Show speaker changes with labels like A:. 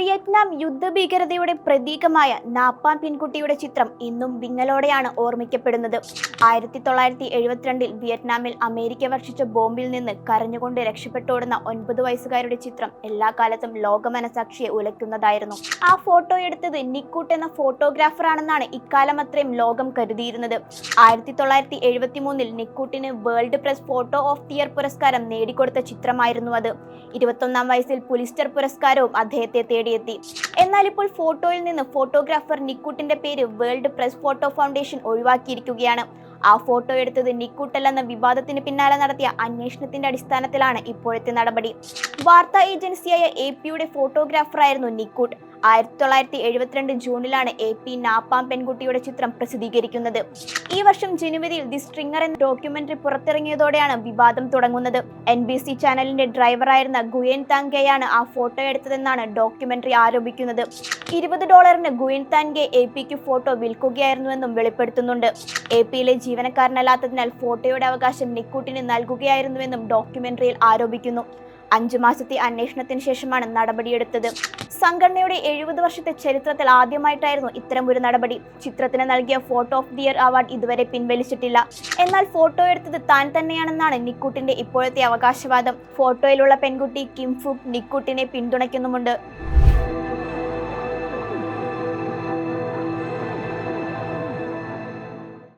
A: Vietnam യുദ്ധഭീകരതയുടെ പ്രതീകമായ napalm പെൺകുട്ടിയുടെ ചിത്രം ഇന്നും വിങ്ങലോടെയാണ് ഓർമ്മിക്കപ്പെടുന്നത്. 1972 വിയറ്റ്നാമിൽ അമേരിക്ക വർഷിച്ച ബോംബിൽ നിന്ന് കരഞ്ഞുകൊണ്ട് രക്ഷപ്പെട്ടോടുന്ന 9 വയസ്സുകാരുടെ ചിത്രം എല്ലാ കാലത്തും ലോകമനസാക്ഷിയെ ഉലയ്ക്കുന്നതായിരുന്നു. ആ ഫോട്ടോ എടുത്തത് നിക്കൂട്ട് എന്ന ഫോട്ടോഗ്രാഫറാണെന്നാണ് ഇക്കാലം അത്രയും ലോകം കരുതിയിരുന്നത്. 1973 നിക്കൂട്ടിന് world press photo of the year പുരസ്കാരം നേടിക്കൊടുത്ത ചിത്രമായിരുന്നു അത്. 21 വയസ്സിൽ പുലിസ്റ്റർ പുരസ്കാരവും അദ്ദേഹത്തെ തേടിയെത്തി. എന്നാൽ ഇപ്പോൾ ഫോട്ടോയിൽ നിന്ന് ഫോട്ടോഗ്രാഫർ നിക്കൂട്ടിന്റെ പേര് വേൾഡ് പ്രസ് ഫോട്ടോ ഫൗണ്ടേഷൻ ഒഴിവാക്കിയിരിക്കുകയാണ്. ആ ഫോട്ടോ എടുത്തത് നിക്കൂട്ടല്ലെന്ന വിവാദത്തിന് പിന്നാലെ നടത്തിയ അന്വേഷണത്തിന്റെ അടിസ്ഥാനത്തിലാണ് ഇപ്പോഴത്തെ നടപടി. വാർത്താ ഏജൻസിയായ AP-യുടെ ഫോട്ടോഗ്രാഫറായിരുന്നു നിക്കൂട്ട്. 1972 ജൂണിലാണ് AP നാപ്പാം പെൺകുട്ടിയുടെ ചിത്രം പ്രസിദ്ധീകരിക്കുന്നത്. ഈ വർഷം ജനുവരിയിൽ ദി സ്ട്രിങ്ങർ എന്ന ഡോക്യുമെന്ററി പുറത്തിറങ്ങിയതോടെയാണ് വിവാദം തുടങ്ങുന്നത്. NBC ചാനലിന്റെ ഡ്രൈവറായിരുന്ന ഗുയൻ താൻഗെയാണ് ആ ഫോട്ടോ എടുത്തതെന്നാണ് ഡോക്യുമെന്ററി ആരോപിക്കുന്നത്. $20 ഗുയൻ താൻഗെ AP-ക്ക് ഫോട്ടോ വിൽക്കുകയായിരുന്നുവെന്നും വെളിപ്പെടുത്തുന്നുണ്ട്. AP-യിലെ ജീവനക്കാരനല്ലാത്തതിനാൽ ഫോട്ടോയുടെ അവകാശം നിക്കൂട്ടിന് നൽകുകയായിരുന്നുവെന്നും ഡോക്യുമെന്ററിയിൽ ആരോപിക്കുന്നു. 5 മാസത്തെ അന്വേഷണത്തിന് ശേഷമാണ് നടപടിയെടുത്തത്. സംഘടനയുടെ 70 വർഷത്തെ ചരിത്രത്തിൽ ആദ്യമായിട്ടായിരുന്നു ഇത്തരം ഒരു നടപടി. ചിത്രത്തിന് നൽകിയ photo of the year award ഇതുവരെ പിൻവലിച്ചിട്ടില്ല. എന്നാൽ ഫോട്ടോ എടുത്തത് താൻ തന്നെയാണെന്നാണ് നിക്കൂട്ടിന്റെ ഇപ്പോഴത്തെ അവകാശവാദം. ഫോട്ടോയിലുള്ള പെൺകുട്ടി കിം ഫുക് നിക്കൂട്ടിനെ പിന്തുണയ്ക്കുന്നുമുണ്ട്.